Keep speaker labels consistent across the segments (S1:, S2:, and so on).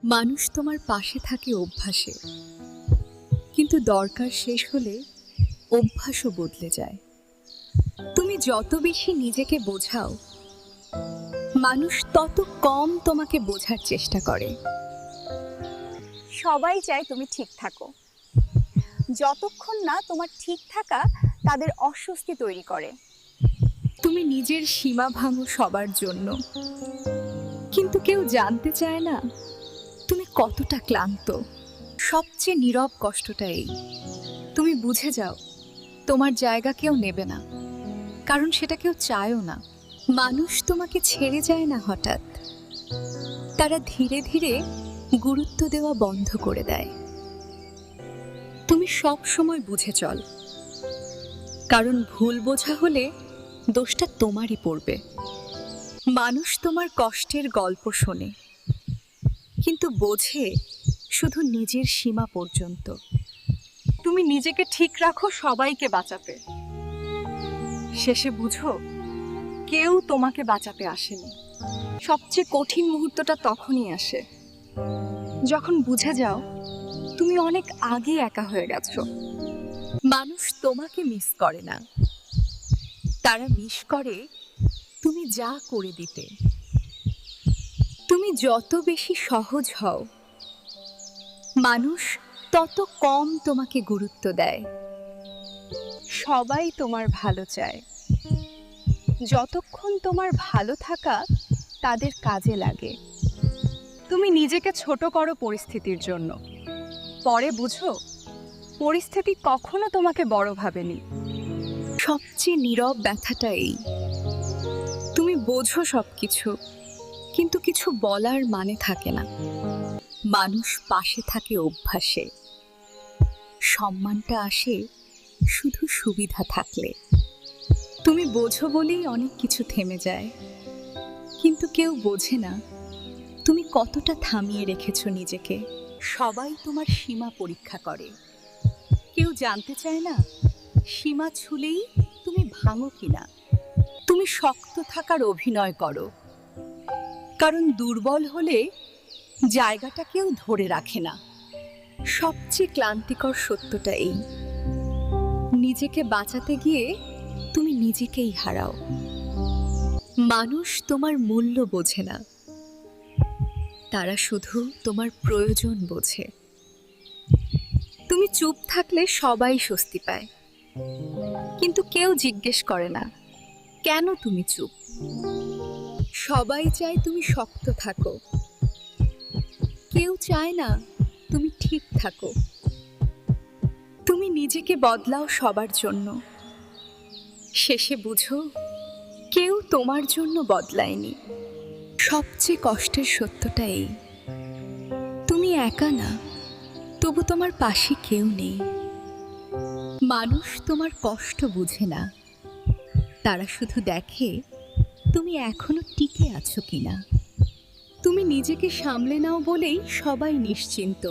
S1: মানুষ তোমার পাশে থাকে অভ্যাসে, কিন্তু দরকার শেষ হলে অভ্যাসও বদলে যায়। তুমি যত বেশি নিজেকে বোঝাও, মানুষ তত কম তোমাকে বোঝার চেষ্টা করে।
S2: সবাই চায় তুমি ঠিক থাকো, যতক্ষণ না তোমার ঠিক থাকা তাদের অস্বস্তি তৈরি করে।
S1: তুমি নিজের সীমা ভাঙো সবার জন্য, কিন্তু কেউ জানতে চায় না তুমি কতটা ক্লান্ত। সবচেয়ে নীরব কষ্টটা এই, তুমি বুঝে যাও তোমার জায়গা কেউ নেবে না, কারণ সেটা কেউ চায়ও না। মানুষ তোমাকে ছেড়ে যায় না হঠাৎ, তারা ধীরে ধীরে গুরুত্ব দেওয়া বন্ধ করে দেয়। তুমি সব সময় বুঝে চল, কারণ ভুল বোঝা হলে দোষটা তোমারই পড়বে। মানুষ তোমার কষ্টের গল্প শোনে, কিন্তু বোঝে শুধু নিজের সীমা পর্যন্ত। তুমি নিজেকে ঠিক রাখো সবাইকে বাঁচাতে, শেষে বুঝো কেউ তোমাকে বাঁচাতে আসেনি। সবচেয়ে কঠিন মুহূর্তটা তখনই আসে যখন বুঝে যাও তুমি অনেক আগে একা হয়ে গেছো। মানুষ তোমাকে মিস করে না, তারা মিস করে তুমি যা করে দিতে। তুমি যত বেশি সহজ হও, মানুষ তত কম তোমাকে গুরুত্ব দেয়।
S2: সবাই তোমার ভালো চায়, যতক্ষণ তোমার ভালো থাকা তাদের কাজে লাগে।
S1: তুমি নিজেকে ছোট করো পরিস্থিতির জন্য, পরে বুঝো পরিস্থিতি কখনো তোমাকে বড় ভাবেনি। সবচেয়ে নীরব ব্যথাটা এই, তুমি বোঝো সবকিছু, কিন্তু কিছু বলার মানে থাকে না। মানুষ পাশে থাকে অভ্যাসে, সম্মানটা আসে শুধু সুবিধা থাকলে। তুমি বোঝো বলেই অনেক কিছু থেমে যায়, কিন্তু কেউ বোঝে না তুমি কতটা থামিয়ে রেখেছো নিজেকে। সবাই তোমার সীমা পরীক্ষা করে, কেউ জানতে চায় না সীমা ছুলেই তুমি ভাঙো কিনা। তুমি শক্ত থাকার অভিনয় করো, কারণ দুর্বল হলে জায়গাটা কেউ ধরে রাখে না। সবচেয়ে ক্লান্তিকর সত্যটা এই, নিজেকে বাঁচাতে গিয়ে তুমি নিজেকেই হারাও। মানুষ তোমার মূল্য বোঝে না, তারা শুধু তোমার প্রয়োজন বোঝে। তুমি চুপ থাকলে সবাই স্বস্তি পায়, কিন্তু কেউ জিজ্ঞেস করে না কেন তুমি চুপ। সবাই চায় তুমি শক্ত থাকো, কেউ চায় না তুমি ঠিক থাকো। তুমি নিজেকে বদলাও সবার জন্য, শেষে বুঝো কেউ তোমার জন্য বদলায়নি। সবচেয়ে কষ্টের সত্যটা এই, তুমি একা না, তবু তোমার পাশে কেউ নেই। মানুষ তোমার কষ্ট বুঝে না, তারা শুধু দেখে তুমি এখনো টিকে আছো কিনা। তুমি নিজেকে সামলে নাও বলেই সবাই নিশ্চিন্ত,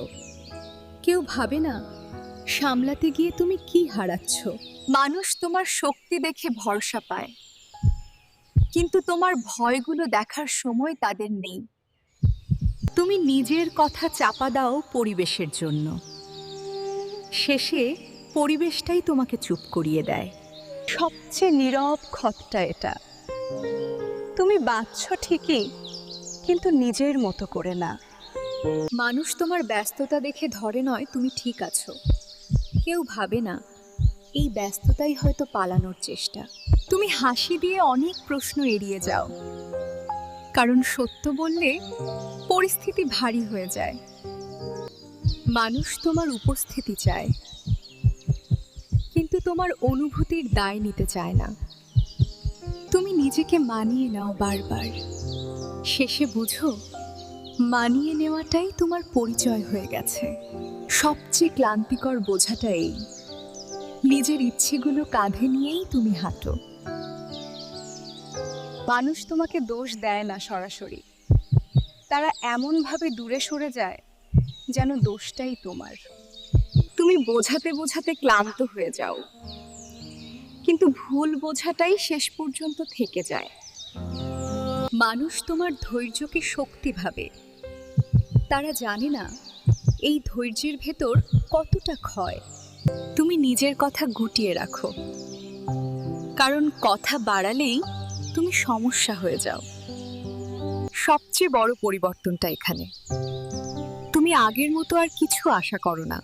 S1: কেউ ভাবে না সামলাতে গিয়ে তুমি কি হারাচ্ছ। মানুষ তোমার শক্তি দেখে ভরসা পায়, কিন্তু তোমার ভয়গুলো দেখার সময় তাদের নেই। তুমি নিজের কথা চাপা দাও পরিবেশের জন্য, শেষে পরিবেশটাই তোমাকে চুপ করিয়ে দেয়।
S2: সবচেয়ে নীরব ক্ষতটা এটা, তুমি বাঁচছো ঠিকই, কিন্তু নিজের মতো করে না।
S1: মানুষ তোমার ব্যস্ততা দেখে ধরে নয় তুমি ঠিক আছো, কেউ ভাবে না এই ব্যস্ততাই হয়তো পালানোর চেষ্টা। তুমি হাসি দিয়ে অনেক প্রশ্ন এড়িয়ে যাও, কারণ সত্য বললে পরিস্থিতি ভারী হয়ে যায়। মানুষ তোমার উপস্থিতি চায়, কিন্তু তোমার অনুভূতির দায় নিতে চায় না। তুমি নিজেকে মানিয়ে নাও বারবার, শেষে বুঝো মানিয়ে নেওয়াটাই তোমার পরিচয় হয়ে গেছে। সবচেয়ে ক্লান্তিকর বোঝাটা এই, নিজের ইচ্ছেগুলো কাঁধে নিয়েই তুমি হাঁটো।
S2: মানুষ তোমাকে দোষ দেয় না সরাসরি, তারা এমনভাবে দূরে সরে যায় যেন দোষটাই তোমার।
S1: তুমি বোঝাতে বোঝাতে ক্লান্ত হয়ে যাও, কিন্তু ভুল বোঝাটাই শেষ পর্যন্ত থেকে যায়। মানুষ তোমার ধৈর্যকে শক্তি ভাবে, তারা জানে না এই ধৈর্যের ভেতর কতটা ক্ষয়। তুমি নিজের কথা গুটিয়ে রাখো, কারণ কথা বাড়ালেই তুমি সমস্যা হয়ে যাও। সবচেয়ে বড় পরিবর্তনটা এখানে, তুমি আগের মতো আর কিছু আশা করো না।